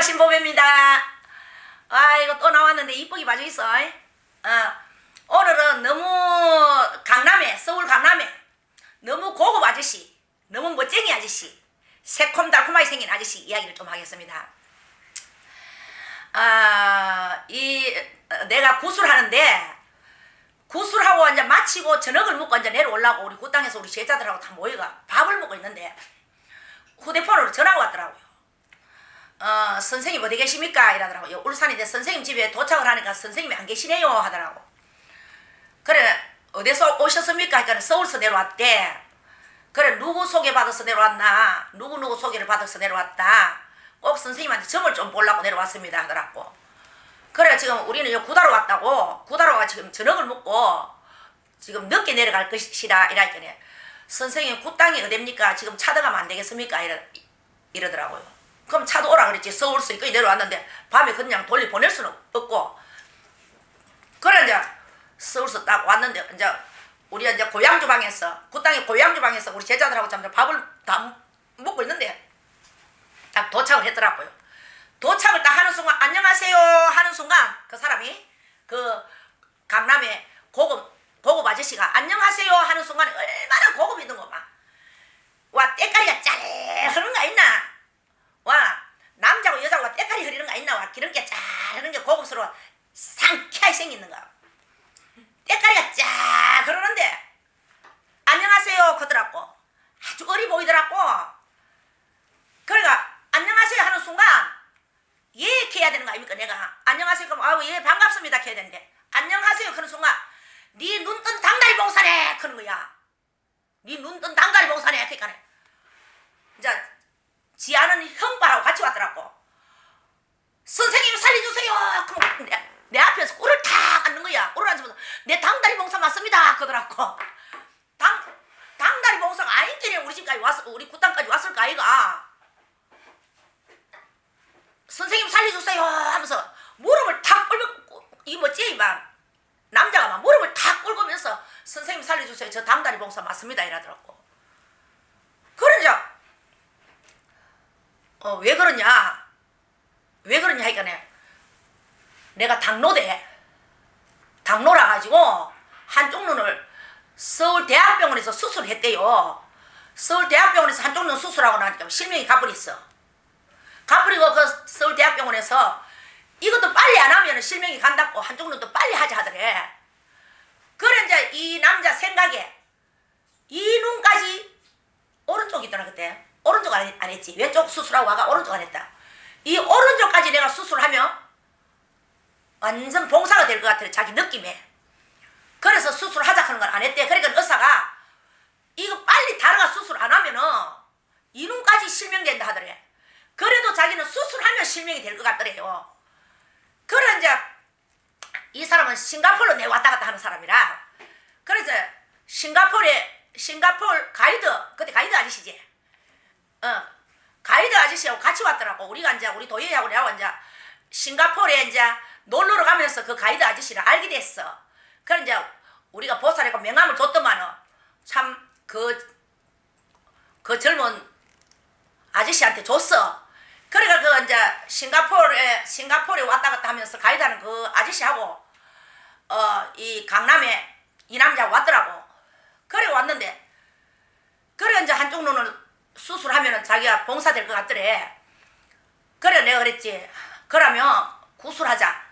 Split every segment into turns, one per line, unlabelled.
신보배입니다. 이거 또 나왔는데 이쁘게 봐줘 있어. 오늘은 너무 서울 강남에 너무 고급 아저씨, 너무 멋쟁이 아저씨, 새콤달콤하게 생긴 아저씨 이야기를 좀 하겠습니다. 내가 구술하는데 구술하고 이제 마치고 저녁을 먹고 이제 내려오려고 우리 굿당에서 우리 제자들하고 다 모여가 밥을 먹고 있는데 휴대폰으로 전화가 왔더라고요. 선생님 어디 계십니까? 이러더라고요. 울산인데 선생님 집에 도착을 하니까 선생님이 안 계시네요 하더라고. 그래 어디서 오셨습니까? 그러니까 서울서 내려왔대. 그래 누구 소개받아서 내려왔나? 누구 소개를 받아서 내려왔다. 꼭 선생님한테 점을 좀 보려고 내려왔습니다 하더라고. 그래 지금 우리는 구다로 왔다고. 구다로가 지금 저녁을 먹고 지금 늦게 내려갈 것이라 이랬더니 선생님 굿당이 어딥니까? 지금 차 들어가면 안 되겠습니까? 이러더라고요. 그럼 차도 오라 그랬지. 서울서 이끌이 내려왔는데 밤에 그냥 돌려 보낼 수는 없고. 그래 이제 서울서 딱 왔는데 이제 우리 이제 고향주방에서 굿당이 고향주방에서 우리 제자들하고 잠깐 밥을 다 먹고 있는데 딱 도착을 했더라고요. 도착을 딱 하는 순간 안녕하세요 하는 순간 그 사람이 그 강남의 고급 아저씨가 안녕하세요 하는 순간에 얼마나 고급이던 거 봐. 와 때깔이가 짜르르 흐르는 거 있나? 와 남자고 여자고 때깔이 흐르는 거 있나? 와 기름기 짜 흐르는 게 고급스러워 상쾌하게 생기는 거. 때깔이가 쫙 흐르는데 안녕하세요 그러더라고. 아주 어리 보이더라고. 그러니까 안녕하세요 하는 순간 예 해야 되는 거 아닙니까? 내가 안녕하세요 그럼 예 반갑습니다 해야 되는데 안녕하세요 그런 순간 네 눈 뜬 당다리 봉사네 그런 거야. 네 눈 뜬 당다리 봉사네 그러니까 이제 지 아는 형발하고 같이 왔더라고. 선생님 살려주세요. 그럼 내 앞에서 꿀을 탁 앉는 거야. 꿀을 앉으면서 내 당다리 봉사 맞습니다 그러더라고. 당다리 봉사가 아닌데 우리 집까지 왔어. 우리 굿당까지 왔을 거 아이가. 선생님 살려주세요 하면서 무릎을 탁 꿇고 이 뭐지 이만 남자가 막 무릎을 탁 꿇으면서 선생님 살려주세요 저 당다리 봉사 맞습니다 이러더라고. 그러자 왜 그러냐 하니까 내가 당노라 가지고 한쪽 눈을 서울대학병원에서 수술했대요. 서울대학병원에서 한쪽 눈 수술하고 나니까 실명이 가버렸어. 가버리고 그 서울대학병원에서 이것도 빨리 안 하면 실명이 간다고 한쪽 눈도 빨리 하자 하더래. 그래 이제 이 남자 생각에 이 눈까지 오른쪽이더라 그때. 오른쪽 안 했지. 왼쪽 수술하고 와가 오른쪽 안 했다. 이 오른쪽까지 내가 수술하면 완전 봉사가 될 것 같아 자기 느낌에. 그래서 수술하자 하는 걸 안 했대. 그러니까 의사가 이거 빨리 다르가 수술 안 하면은 이 눈까지 실명된다 하더래. 그래도 자기는 수술하면 실명이 될 것 같더래요. 그래 이제 이 사람은 싱가포르로 내 왔다 갔다 하는 사람이라. 그래서 싱가포르 가이드 그때 가이드 아저씨지. 가이드 아저씨하고 같이 왔더라고. 우리가 이제 우리 도예하고 내하고 이제 싱가포르에 이제 놀러를 가면서 그 가이드 아저씨를 알게 됐어. 그래 이제 우리가 보살하고 명함을 줬더만은 참 그 젊은 아저씨한테 줬어. 그러니까 그 이제 싱가포르에 왔다 갔다 하면서 가이드하는 그 아저씨하고 이 강남에 이 남자가 왔더라고. 그래 왔는데 그래 이제 한쪽 눈을 수술하면은 자기가 봉사될 것 같더래. 그래 내가 그랬지. 그러면 구술하자.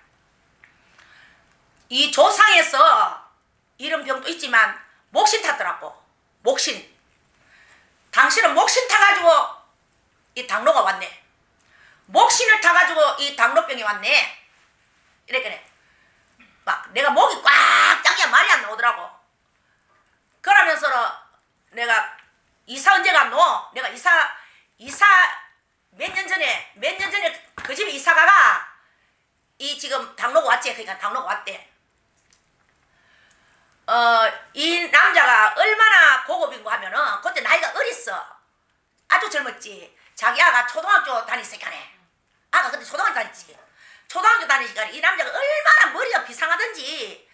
이 조상에서 이런 병도 있지만 목신 탔더라고. 목신. 당신은 목신 타가지고 이 당로가 왔네. 목신을 타가지고 이 당로병이 왔네. 이랬더니 막 내가 목이 꽉 짱이야 말이 안 나오더라고. 그러면서 내가 이사 언제 갔노? 내가 이사 몇 년 전에 그 집에 이사 가가 이 지금 당로가 왔지. 그러니까 당로가 왔대. 이 남자가 얼마나 고급인고 하면은 그때 나이가 어렸어. 아주 젊었지. 자기 아가 초등학교 다니시니까네. 아가 그때 초등학교 다녔지. 초등학교 다니니까 이 남자가 얼마나 머리가 비상하든지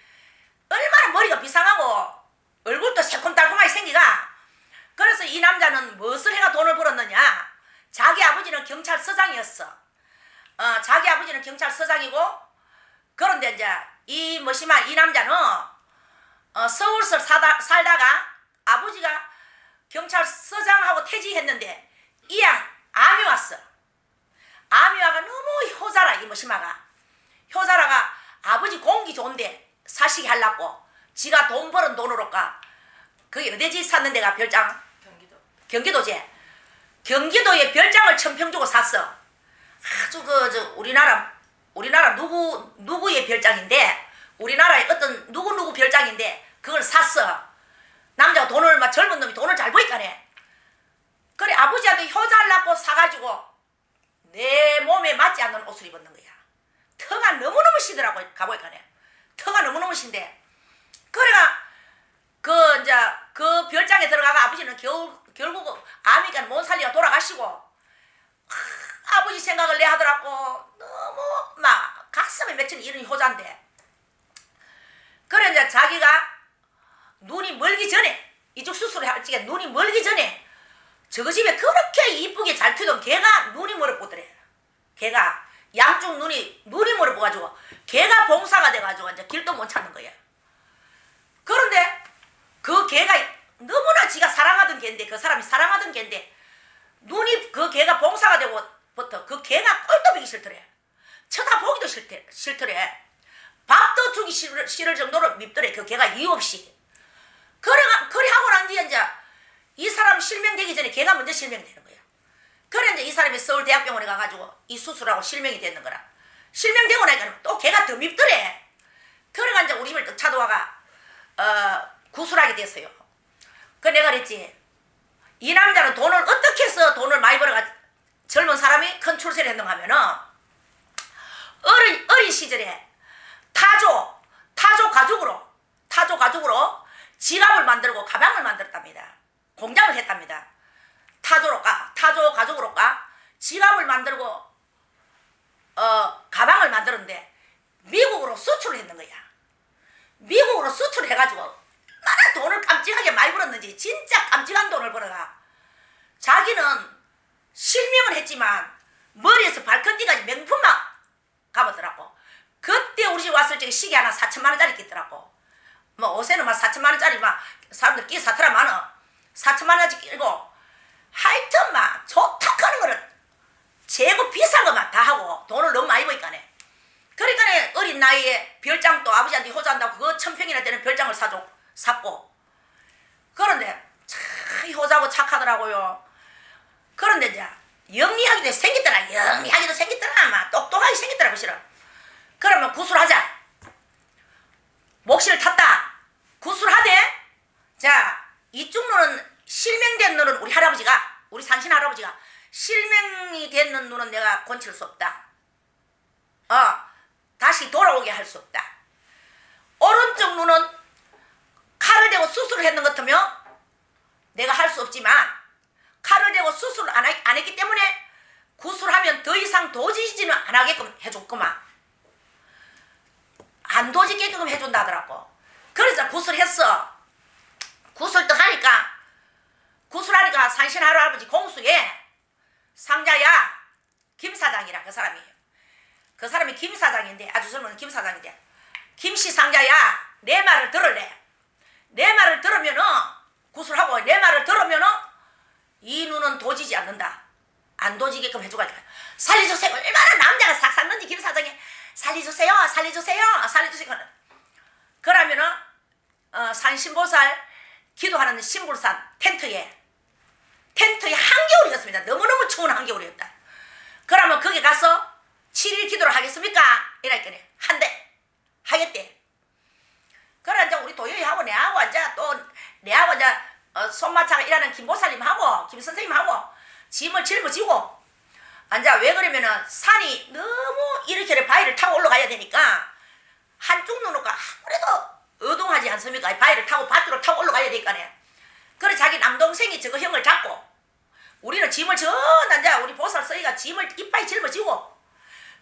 얼마나 머리가 비상하고 얼굴도 새콤달콤하게 생기가. 그래서 이 남자는 무엇을 해가 돈을 벌었느냐. 자기 아버지는 경찰서장이었어. 자기 아버지는 경찰서장이고, 그런데 이제 이 남자는 서울서 살다가 아버지가 경찰서장하고 퇴직했는데 이양 암이 왔어. 암이 와가 너무 효자라, 이 효자라가 아버지 공기 좋은데 사시게 하려고 지가 돈 버는 돈으로까 그게 어디지 샀는 데가 별장? 경기도지. 경기도에 별장을 1,000평 주고 샀어. 아주 우리나라 누구의 별장인데, 우리나라의 어떤 누구 별장인데 그걸 샀어. 남자가 젊은 놈이 돈을 잘 버니까네. 그래 아버지한테 효자하려고 사가지고 내 몸에 맞지 않는 옷을 입었는 거야. 터가 너무너무 시더라고. 가보니까네 터가 너무너무 신데, 그래가 그 별장에 들어가가 아버지는 결국 암이니까 못 살리가 돌아가시고, 아버지 생각을 내 하더라고. 너무 막 가슴에 맺히는 이런 효자인데, 그래 이제 자기가 눈이 멀기 전에, 이쪽 수술을 할 적에 눈이 멀기 전에 저거 집에 그렇게 이쁘게 잘 키우던 걔가 눈이 멀어보더래. 걔가 양쪽 눈이 멀어보가지고 걔가 봉사가 돼가지고 이제 길도 못 찾는 거야. 그런데 그 걔가 너무나 지가 사랑하던 걔인데, 그 사람이 사랑하던 걔인데 눈이 그 걔가 봉사가 되고부터 그 걔가 꼴도 보기 싫더래. 쳐다보기도 싫더래. 밥도 주기 싫을 정도로 밉더래. 그 걔가 이유 없이. 그래 하고 난 뒤에 이제 이 사람 실명되기 전에 걔가 먼저 실명되는 거야. 그래 이제 이 사람이 서울대학병원에 가가지고 이 수술하고 실명이 되는 거라. 실명되고 나니까 또 걔가 더 밉더래. 그래가 이제 우리 집을 또 찾아와가 구술하게 됐어요. 그 내가 그랬지, 이 남자는 돈을 어떻게 해서 돈을 많이 벌어가 젊은 사람이 큰 출세를 했는가 하면은 어린 시절에 타조 가죽으로 지갑을 만들고 가방을 만들었답니다. 공장을 했답니다. 타조 가죽으로 지갑을 만들고 가방을 만들었는데 미국으로 수출을 했는 거야. 미국으로 수출을 해가지고 얼마나 돈을 깜찍하게 많이 벌었는지, 진짜 깜찍한 돈을 벌어가. 자기는 실명을 했지만 머리에서 발끝까지 명품만 감았더라고. 그때 우리 집 왔을 적에 시계 하나 4천만 원짜리 끼더라고. 뭐 옷에는 막 4천만 원짜리 막 사람들 끼 사더라 많어. 4천만 원짜리 끼고, 하여튼 막 좋다 하는 거는 재고 비싼 것만 다 하고 돈을 너무 많이 버니까네. 그러니까 어린 나이에 별장도 아버지한테 효자한다고 그거 1,000평이나 되는 별장을 샀고. 그런데 참 효자고 착하더라고요. 그런데 이제 영리하기도 생겼더라. 막 똑똑하게 생겼더라고. 싫어. 그러면 구술하자. 몫을 탔다. 구술하되, 자, 이쪽 눈은 실명된 눈은 우리 산신 할아버지가 실명이 되는 눈은 내가 고칠 수 없다. 다시 돌아오게 할 수 없다. 오른쪽 눈은 칼을 대고 수술을 했는 것 같으면 내가 할 수 없지만, 칼을 대고 수술을 안 했기 때문에 구술하면 더 이상 도지지는 안 하게끔 해줬구만. 안 도지게끔 해준다 하더라고. 그래서 구술했어. 구술하니까 산신 할아버지 공수에 상자야 김사장이라 그 사람이 김사장인데, 아주 젊은 김사장인데, 김씨 상자야 내 말을 들을래. 내 말을 들으면은 구술하고 내 말을 들으면은 이 눈은 도지지 않는다. 안 도지게끔 해주고, 살려주세요. 얼마나 남자가 싹 샀는지 김사장이 살려주세요. 그러면은 산신보살 기도하는 신불산 텐트에 한겨울이었습니다. 너무너무 추운 한겨울이었다. 그러면 거기 가서 7일 기도를 하겠습니까? 이랬더니 한대 하겠대. 그래 이제 우리 도요이하고 내하고 이제 손마차가 일하는 김보살님하고 김선생님하고 짐을 짊어지고, 이제 왜 그러면은 산이 너무 이렇게 바위를 타고 올라가야 되니까 한쪽 눈으로 아무래도 어동하지 않습니까? 바위를 타고 밭으로 타고 올라가야 되니까네. 그래 자기 남동생이 저거 형을 잡고, 우리는 짐을 이제 우리 보살 서희가 짐을 이빨 짊어지고,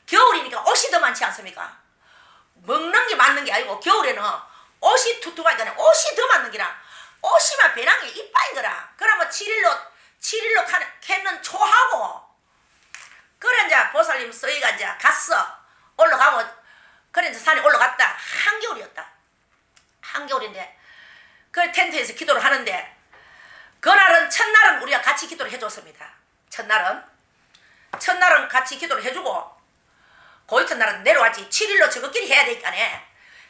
겨울이니까 옷이 더 많지 않습니까? 먹는 게 맞는 게 아니고 겨울에는 옷이 투투하잖아. 옷이 더 맞는 기라. 옷이만 배낭에 이빨인 거라. 그러면 7일로 캔는 초하고, 그래 이제 보살 보살님 서희가 이제 갔어. 올라가고 그래 이제 산에 올라갔다. 한겨울이었다. 한겨울인데 그 텐트에서 기도를 하는데 그날은 첫날은 우리가 같이 기도를 해줬습니다. 첫날은 같이 기도를 해주고 그 이튿날은 내려왔지. 7일로 저것끼리 해야 되니까네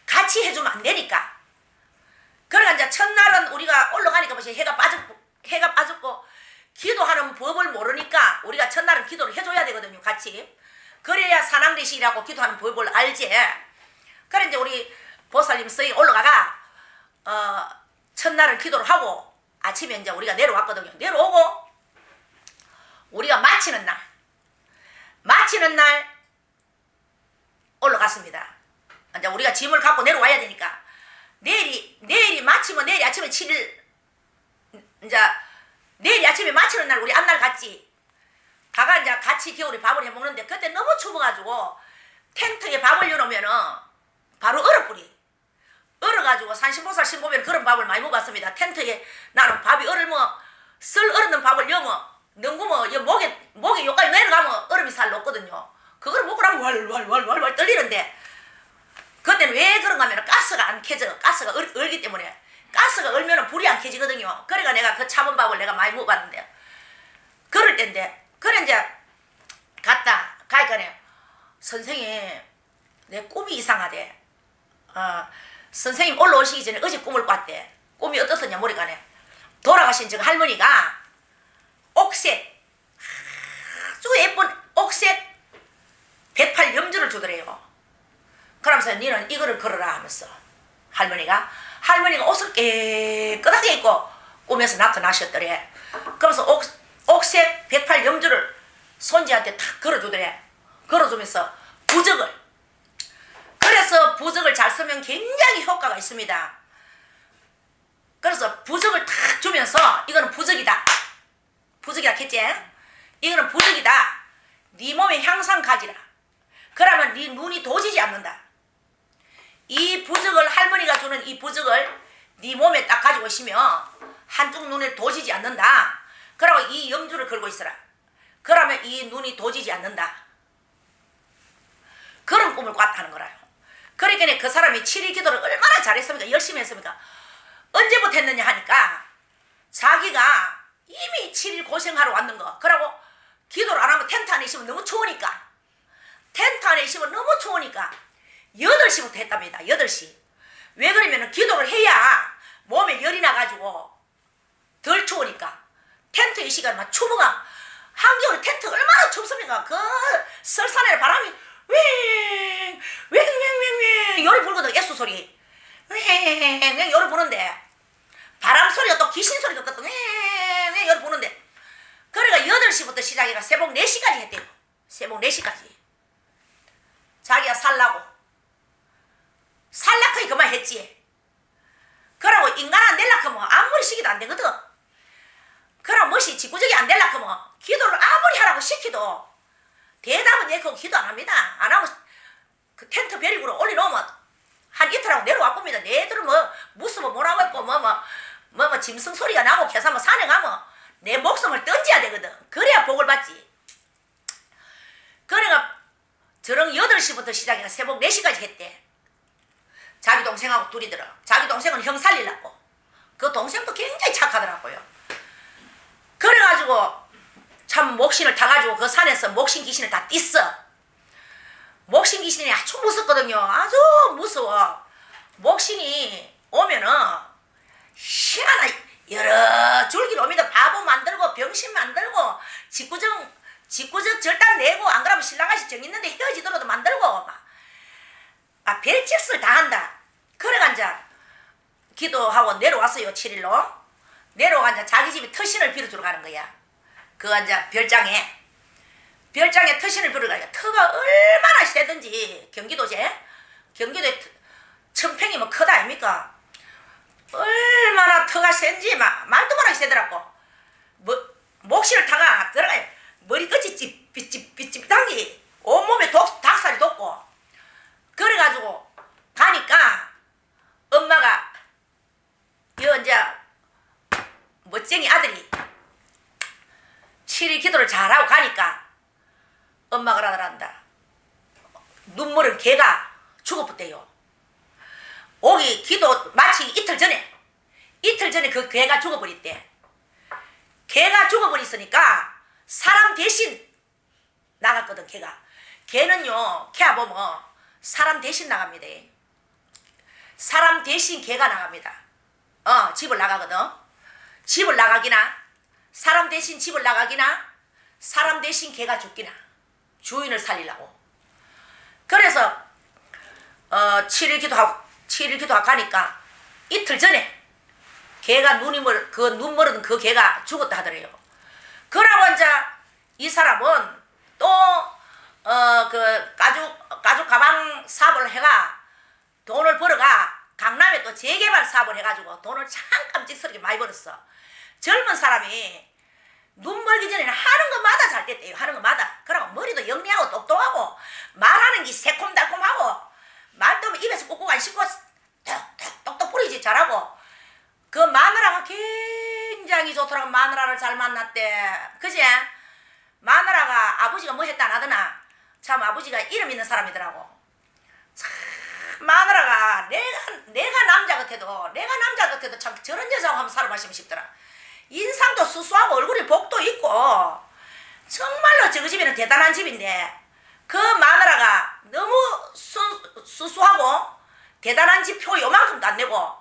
같이 해주면 안 되니까. 그러니까 이제 첫날은 우리가 올라가니까 벌써 해가 빠졌고 기도하는 법을 모르니까 우리가 첫날은 기도를 해줘야 되거든요. 같이. 그래야 산왕대식이라고 기도하는 법을 알지. 그래 이제 우리 보살님 서희 올라가가 첫날은 기도를 하고 아침에 이제 우리가 내려왔거든요. 내려오고 우리가 마치는 날 올라갔습니다. 이제 우리가 짐을 갖고 내려와야 되니까 내일이 마치면 내일 아침에 7일 이제 내일 아침에 마치는 날 우리 앞날 갔지. 가가 이제 같이 겨울에 밥을 해 먹는데 그때 너무 추워가지고 텐트에 밥을 여놓으면은 바로 얼어가지고 산신보살 신고면 그런 밥을 많이 먹었습니다. 텐트에 나는 밥이 썰 얼었는 밥을 여면 능구면 목에 여기까지 내려가면 얼음이 살 녹거든요. 그걸 먹고 나면 활활활활 떨리는데 그때는 왜 그런가 하면 가스가 안 켜져. 가스가 얼기 때문에 가스가 얼면은 불이 안 켜지거든요. 그러니까 내가 그 차분 밥을 내가 많이 먹어봤는데 그럴 때인데 그래 이제 가니까네 선생님 내 꿈이 이상하대. 선생님 올라오시기 전에 어제 꿈을 꿨대. 꿈이 어떻더냐 모르겠네. 돌아가신 저 할머니가 옥색 아주 예쁜 옥색 108 염주를 주더래요. 그러면서 니는 이거를 걸어라 하면서 할머니가 옷을 깨끗하게 입고 꿈에서 나타나셨더래. 그러면서 옥색 108 염주를 손지한테 탁 걸어주더래. 걸어주면서 그래서 부적을 잘 쓰면 굉장히 효과가 있습니다. 그래서 부적을 탁 주면서 이거는 부적이다 했지? 이거는 부적이다. 네 몸에 향상 가지라. 그러면 네 눈이 도지지 않는다. 이 부적을 할머니가 주는 이 부적을 네 몸에 딱 가지고 있으면 한쪽 눈에 도지지 않는다. 그러고 이 염주를 걸고 있어라. 그러면 이 눈이 도지지 않는다. 그런 꿈을 꿨다는 거라요. 그러니까 그 사람이 7일 기도를 얼마나 잘했습니까? 열심히 했습니까? 언제부터 했느냐 하니까 자기가 이미 7일 고생하러 왔는 거. 그러고 기도를 안 하면 텐트 안에 있으면 너무 추우니까 8시부터 했답니다. 8시. 왜 그러면 기도를 해야 몸에 열이 나가지고 덜 추우니까. 텐트 이 시간만 추워가 한겨울에 텐트 얼마나 춥습니까? 그 설산에 바람이 웽 열이 불거든. 애수 소리 웽 열이 부는데 바람 소리가 또 귀신 소리도 있거든. 웽 열이 부는데 그러니까 8시부터 시작해가 새벽 4시까지 했대요. 새벽 4시까지 자기가 살라고 그만 했지. 그러고 인간 안 될라고 하면 아무리 시기도 안 되거든. 그럼 무엇이 직구적이 안 될라고 하면 기도를 아무리 하라고 시키도 대답은 그거 기도 안 합니다. 안 하고 그 텐트 벼리구로 올려놓으면 한 이틀하고 내려와 봅니다. 내들은 무서워 뭐라고 했고 짐승 소리가 나고 계산하면 산에 가면 내 목숨을 던져야 되거든. 그래야 복을 받지. 그러니까 저녁 8시부터 시작해서 새벽 4시까지 했대. 자기 동생하고 둘이 들어. 자기 동생은 형 살리려고. 그 동생도 굉장히 착하더라고요. 그래가지고 참 목신을 타가지고 그 산에서 목신 귀신을 다 띄어. 목신 귀신이 아주 무섭거든요. 아주 무서워. 목신이 오면은 희한한 여러 줄기로 옵니다. 바보 만들고 병신 만들고 직구적 절단 내고 안 그러면 신랑아씨 정 있는데 헤어지더라도 만들고 막 별짓을 다 한다. 그래가 이제 기도하고 내려왔어요. 7일로 내려와 이제 자기 집에 터신을 빌어주러 가는 거야. 그 이제 별장에 터신을 빌어주러 가니까 터가 얼마나 세든지 경기도에 천평이면 크다 아닙니까? 얼마나 터가 센지 말도 못하게 세더라고. 목실을 타가 들어가요. 머리끝이 삐집삐집한 게 온몸에 닭살이 돋고 그래가지고 가니까 엄마가 이제 멋쟁이 아들이 7일 기도를 잘하고 가니까 엄마가 그러더란다. 눈물은 개가 죽어붙대요. 오기 기도 마치 이틀 전에 그 개가 죽어버렸대. 개가 죽어버렸으니까 사람 대신 나갔거든. 개는요 개야 보면 사람 대신 나갑니다. 사람 대신 개가 나갑니다. 집을 나가거든. 집을 나가기나 사람 대신 집을 나가기나 사람 대신 개가 죽기나 주인을 살리려고. 그래서 7일 기도하고 가니까 이틀 전에 개가 눈 멀은 그 개가 죽었다 하더래요. 그러고 이제 이 사람은 또 그 가죽 가방 사업을 해가 돈을 벌어가 강남에 또 재개발 사업을 해가지고 돈을 참 깜찍스럽게 많이 벌었어. 젊은 사람이 눈 멀기 전에는 하는 것마다 잘 됐대요. 하는 것마다. 그러고 머리도 영리하고 똑똑하고 말하는 게 새콤달콤하고 말도 입에서 꾹꾹 안 씹고 똑똑 뿌리지 잘하고. 그 마누라가 굉장히 좋더라고. 마누라를 잘 만났대. 그지? 마누라가 아버지가 뭐 했다 안 하더나. 참 아버지가 이름 있는 사람이더라고. 참 마누라가 내가 남자 같아도 참 저런 여자하고 한번 살아보시면 싶더라. 인상도 수수하고 얼굴에 복도 있고 정말로 저 집에는 대단한 집인데 그 마누라가 너무 수수하고 대단한 집 표 요만큼도 안 내고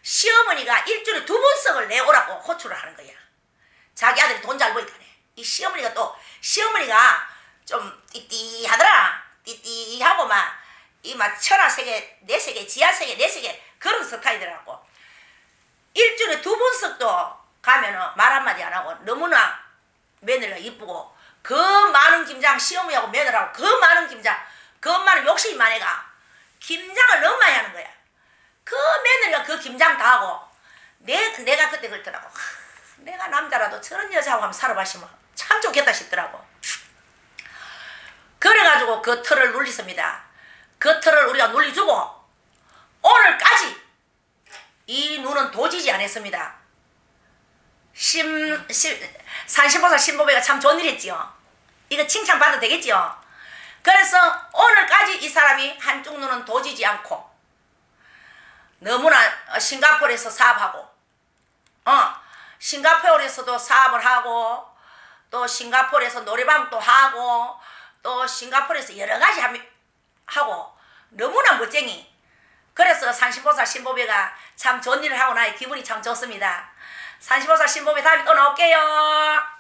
시어머니가 일주일에 2번씩을 내오라고 호출을 하는 거야. 자기 아들이 돈 잘 벌니까. 이 시어머니가 좀 띠띠하더라. 띠띠하고 막 천하 세계, 내 세계, 지하 세계, 내 세계 그런 스타일이더라고. 일주일에 2번씩도 가면은 말 한마디 안 하고 너무나 며느리가 이쁘고 그 많은 김장 시어머니하고 며느리하고 그 많은 김장 그 엄마는 욕심이 많아가 김장을 너무 많이 하는 거야. 그 며느리가 그 김장 다 하고 내가 그때 그랬더라고. 내가 남자라도 저런 여자하고 한번 살아봤으면 참 좋겠다 싶더라고. 그래가지고 그 틀을 눌리습니다. 그 틀을 우리가 눌리주고 오늘까지 이 눈은 도지지 않았습니다. 산신보살 신보배가 참 좋은 일 했지요. 이거 칭찬받아도 되겠지요. 그래서 오늘까지 이 사람이 한쪽 눈은 도지지 않고 너무나 싱가포르에서 사업하고 싱가포르에서도 사업을 하고 또 싱가포르에서 노래방도 하고 또 싱가포르에서 여러 가지 하고 너무나 멋쟁이. 그래서 산신보살 신보배가 참 좋은 일을 하고 나의 기분이 참 좋습니다. 산신보살 신보배 다음에 또 나올게요.